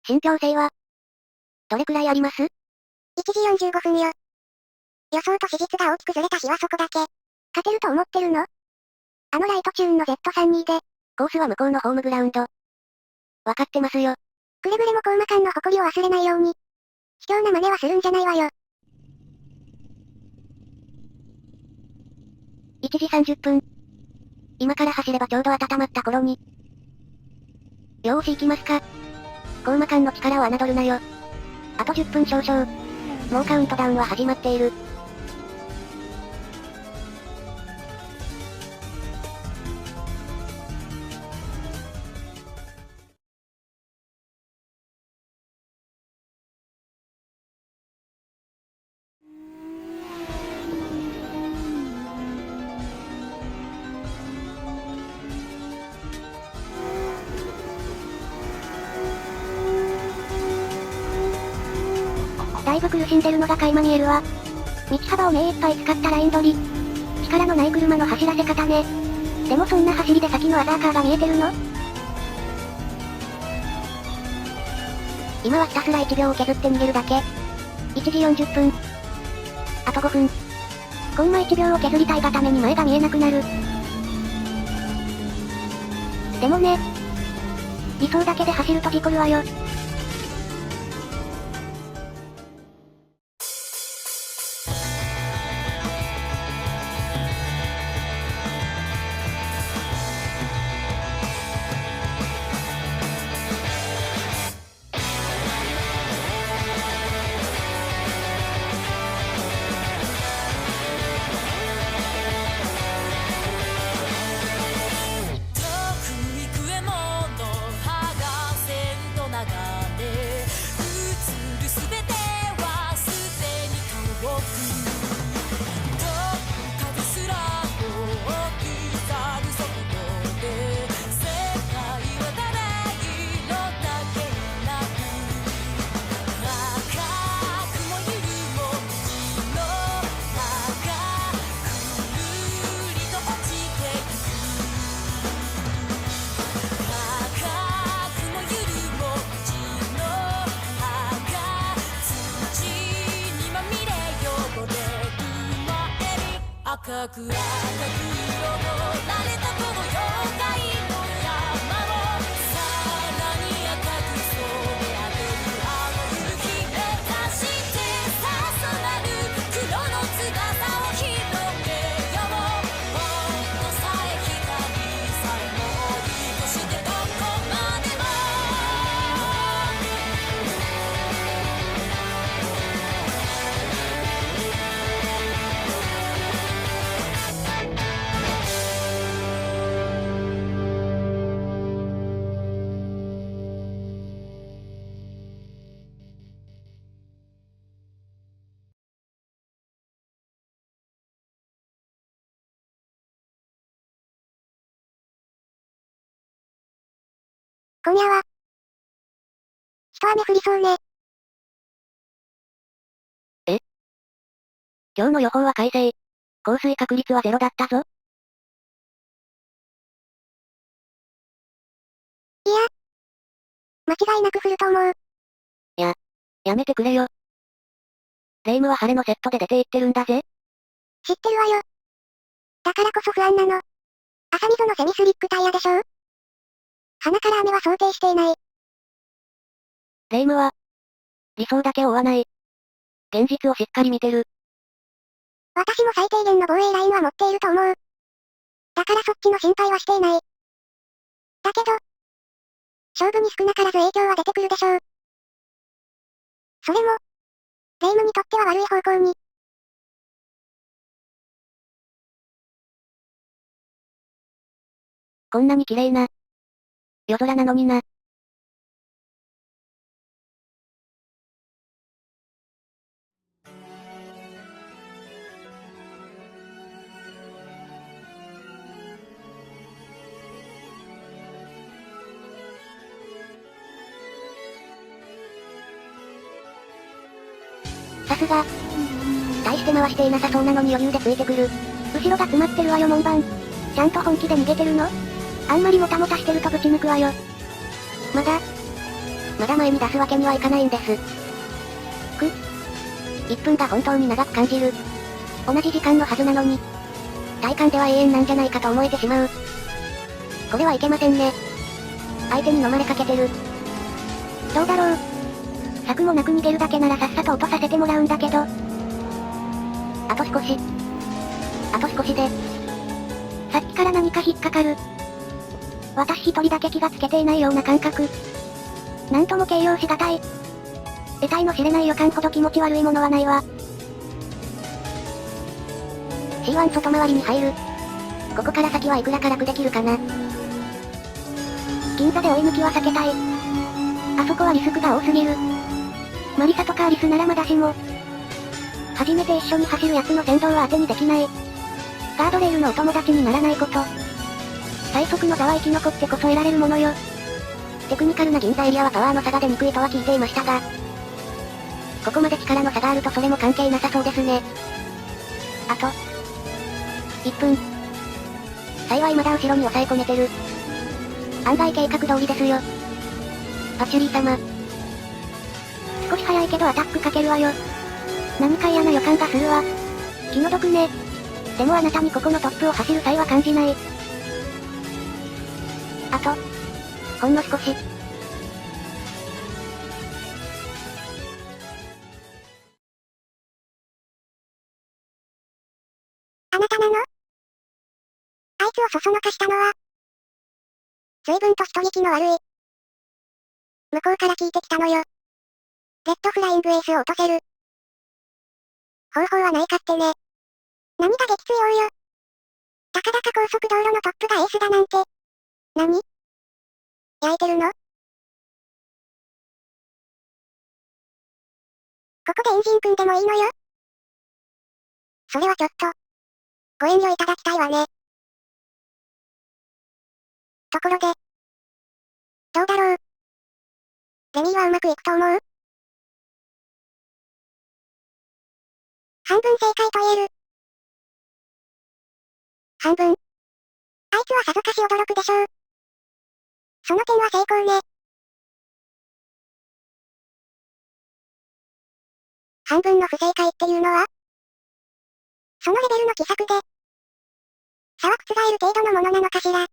信憑性は、どれくらいあります？ 1 時45分よ。予想と史実が大きくずれた日はそこだけ。勝てると思ってるの？あのライトチューンの Z32 で、コースは向こうのホームグラウンド。わかってますよ。くれぐれもコーマ間の誇りを忘れないように。卑怯な真似はするんじゃないわよ。1時30分。今から走ればちょうど温まった頃に。よーし行きますか。コーマ間の力を侮るなよ。あと10分少々。もうカウントダウンは始まっている。だいぶ苦しんでるのが垣間見えるわ。道幅を目いっぱい使ったライン取り。力のない車の走らせ方ね。でもそんな走りで先のアザーカーが見えてるの？今はひたすら1秒を削って逃げるだけ。1時40分。あと5分。コンマ1秒を削りたいがために前が見えなくなる。でもね。理想だけで走ると事故るわよ。赤く彩られたこの妖怪の山をさらに赤く染め上げるあの夕日目指してささなる黒の翼を広げようほんのさえ光さえも愛してどこまでも今夜は、一雨降りそうね。今日の予報は快晴。降水確率はゼロだったぞ。いや、間違いなく降ると思う。やめてくれよ。レイムは晴れのセットで出て行ってるんだぜ。知ってるわよ。だからこそ不安なの。朝溝のセミスリックタイヤでしょ？鼻から雨は想定していない。レイムは、理想だけを追わない。現実をしっかり見てる。私も最低限の防衛ラインは持っていると思う。だからそっちの心配はしていない。だけど、勝負に少なからず影響は出てくるでしょう。それも、レイムにとっては悪い方向に。こんなに綺麗な、夜空なのにな。さすが。大して回していなさそうなのに余裕でついてくる。後ろが詰まってるわよ門番。ちゃんと本気で逃げてるの？あんまりもたもたしてるとぶち抜くわよ。まだ、まだ前に出すわけにはいかないんです。1分が本当に長く感じる。同じ時間のはずなのに。体感では永遠なんじゃないかと思えてしまう。これはいけませんね。相手に飲まれかけてる。どうだろう。策もなく逃げるだけならさっさと落とさせてもらうんだけど。あと少し。あと少しで。さっきから何か引っかかる。私一人だけ気がつけていないような感覚。なんとも形容しがたい。得体の知れない予感ほど気持ち悪いものはないわ。C1 外回りに入る。ここから先はいくらか楽できるかな。銀座で追い抜きは避けたい。あそこはリスクが多すぎる。マリサとかアリスならまだしも。初めて一緒に走るやつの先導は当てにできない。ガードレールのお友達にならないこと。最速の座は生き残ってこそ得られるものよ。テクニカルな銀座エリアはパワーの差が出にくいとは聞いていましたが。ここまで力の差があるとそれも関係なさそうですね。あと1分。幸いまだ後ろに抑え込めてる。案外計画通りですよ。パチュリー様。少し早いけどアタックかけるわよ。何か嫌な予感がするわ。気の毒ね。でもあなたにここのトップを走る際は感じない。あと、ほんの少し。あなたなの？あいつをそそのかしたのは、随分と人聞きの悪い。向こうから聞いてきたのよ。レッドフライングエースを落とせる。方法はないかってね。何が撃墜王よ。たかだか高速道路のトップがエースだなんて。何？焼いてるの？ここでエンジン組んでもいいのよ。それはちょっと、ご遠慮いただきたいわね。ところで、どうだろう。レミーはうまくいくと思う？半分正解と言える。半分？あいつはさぞかし驚くでしょう。その点は成功ね。半分の不正解っていうのは？そのレベルの奇策で、差は覆る程度のものなのかしら。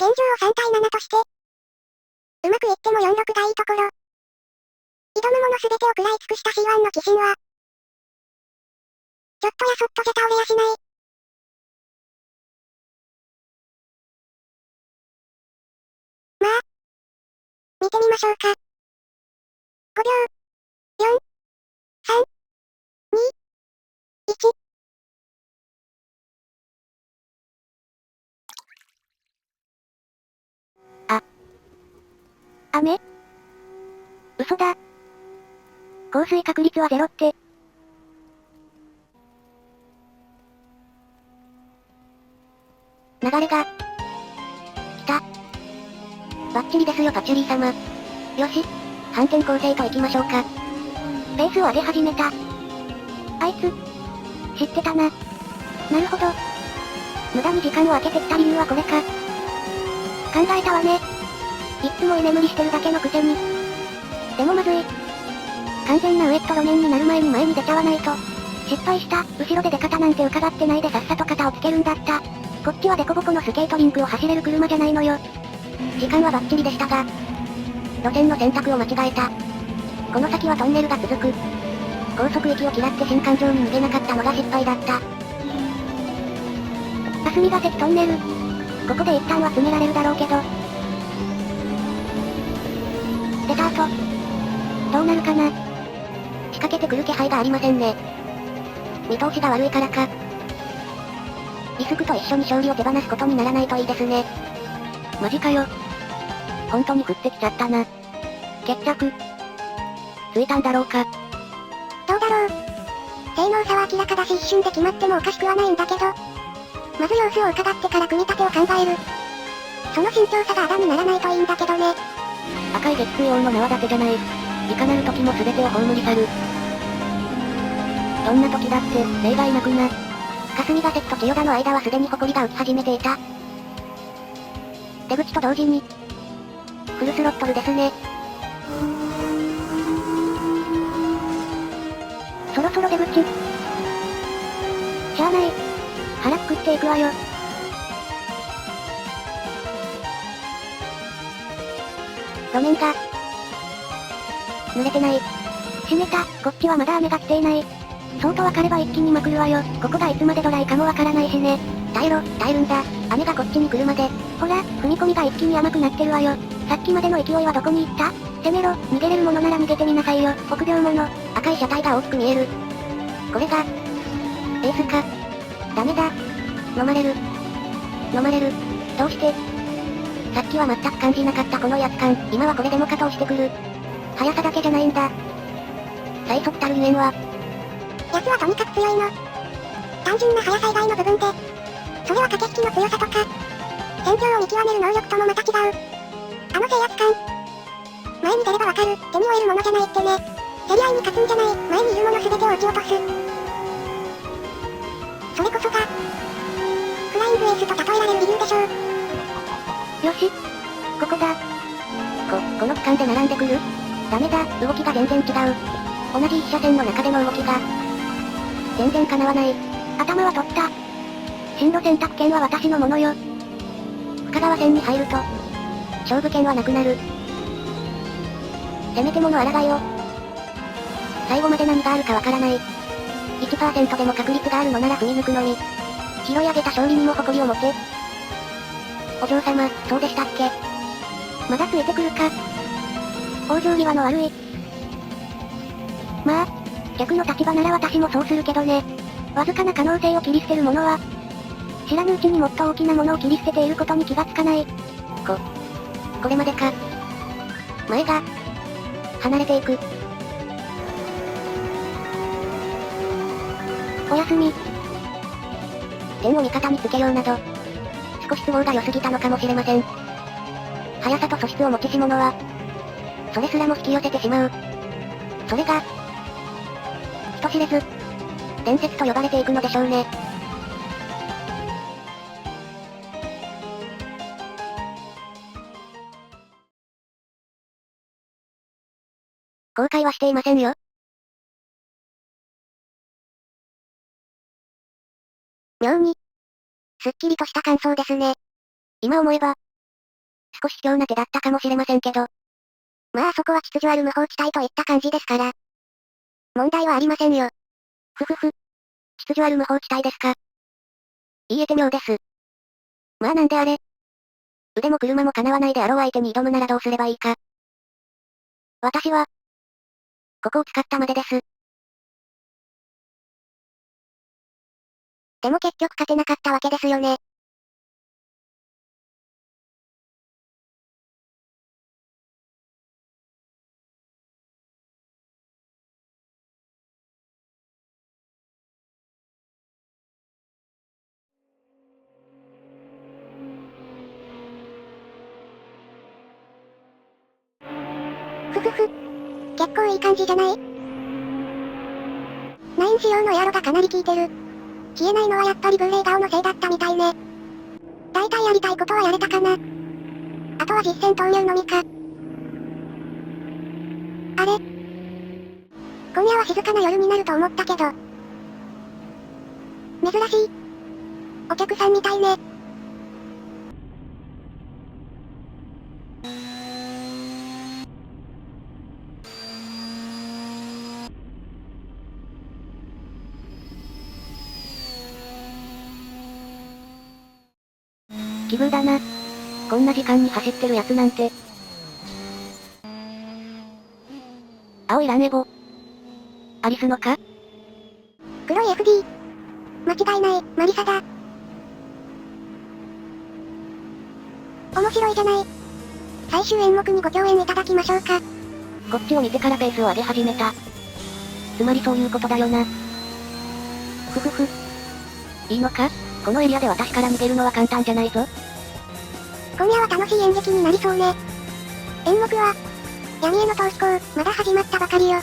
現状を3対7として、うまくいっても46がいいところ。挑むものすべてを食らい尽くした C1 の鬼神は、ちょっとやそっとじゃ倒れやしない。まあ、見てみましょうか。5秒。4、3、2、1。雨？嘘だ。降水確率はゼロって。流れが。来た。バッチリですよパチュリー様。よし。反転攻勢と行きましょうか。ペースを上げ始めた。あいつ。知ってたな。なるほど。無駄に時間を空けてきた理由はこれか。考えたわね。いつも居眠りしてるだけのくせに。でもまずい。完全なウエット路面になる前に前に出ちゃわないと。失敗した。後ろで出方なんて伺ってないでさっさと肩をつけるんだった。こっちはデコボコのスケートリンクを走れる車じゃないのよ。時間はバッチリでしたが。路線の選択を間違えた。この先はトンネルが続く。高速域を嫌って新環状に逃げなかったのが失敗だった。霞ヶ関トンネル。ここで一旦は詰められるだろうけど。出た後。どうなるかな。仕掛けてくる気配がありませんね。見通しが悪いからか。リスクと一緒に勝利を手放すことにならないといいですね。マジかよ。本当に降ってきちゃったな。決着。ついたんだろうか。どうだろう。性能差は明らかだし一瞬で決まってもおかしくはないんだけど。まず様子を伺ってから組み立てを考える。その慎重さがあだにならないといいんだけどね。赤い撃墜王の縄立てじゃない。いかなる時も全てを葬り去る。どんな時だって例外なくな。霞ヶ関と千代田の間はすでに埃が浮き始めていた。出口と同時に。フルスロットルですね。そろそろ出口。しゃあない。腹くくっていくわよ。路面が濡れてない。湿った。こっちはまだ雨が来ていない。そうと分かれば一気にまくるわよ。ここがいつまでドライかもわからないしね。耐えろ、耐えるんだ。雨がこっちに来るまで。ほら、踏み込みが一気に甘くなってるわよ。さっきまでの勢いはどこに行った？攻めろ、逃げれるものなら逃げてみなさいよ。臆病者。赤い車体が大きく見える。これが、エースか。ダメだ。飲まれる。飲まれる。どうして？さっきは全く感じなかったこの威圧感、今はこれでもかと押してくる。速さだけじゃないんだ。最速たるゆえんは。奴はとにかく強いの。単純な速さ以外の部分で。それは駆け引きの強さとか、戦況を見極める能力ともまた違う。あの制圧感。前に出ればわかる、手に負えるものじゃないってね。競り合いに勝つんじゃない、前にいるもの全てを撃ち落とす。それこそが、フライングエースと例えられる理由でしょう。よし。ここだ。この区間で並んでくる？ダメだ、動きが全然違う。同じ一車線の中での動きが、全然叶わない。頭は取った。進路選択権は私のものよ。深川線に入ると、勝負権はなくなる。せめてもの抗いを。最後まで何があるかわからない。1% でも確率があるのなら踏み抜くのみ。拾い上げた勝利にも誇りを持て。お嬢様、そうでしたっけ？まだついてくるか？往生際の悪い。まあ、逆の立場なら私もそうするけどね。わずかな可能性を切り捨てる者は、知らぬうちにもっと大きなものを切り捨てていることに気がつかない。これまでか。前が、離れていく。おやすみ。点を味方につけようなど、少し都合が良すぎたのかもしれません。速さと素質を持ちし者は、それすらも引き寄せてしまう。それが、人知れず、伝説と呼ばれていくのでしょうね。後悔はしていませんよ。妙に、すっきりとした感想ですね。今思えば、少し卑怯な手だったかもしれませんけど。まああそこは秩序ある無法地帯といった感じですから。問題はありませんよ。ふふふ。秩序ある無法地帯ですか。言えて妙です。まあなんであれ。腕も車も叶わないであろう相手に挑むならどうすればいいか。私は、ここを使ったまでです。でも結局勝てなかったわけですよね。ふふふ。結構いい感じじゃない？ナイン仕様のエアロがかなり効いてる。消えないのはやっぱりブーレイガオのせいだったみたいね。大体やりたいことはやれたかな。あとは実戦投入のみか。あれ？今夜は静かな夜になると思ったけど。珍しい。お客さんみたいね。奇遇だな。こんな時間に走ってるやつなんて。青いランエボ。アリスのか？黒い FD。間違いない、マリサだ。面白いじゃない。最終演目にご共演いただきましょうか。こっちを見てからペースを上げ始めた。つまりそういうことだよな。ふふふ。いいのか？このエリアで私から逃げるのは簡単じゃないぞ。今夜は楽しい演劇になりそうね。演目は、闇への逃避行、まだ始まったばかりよ。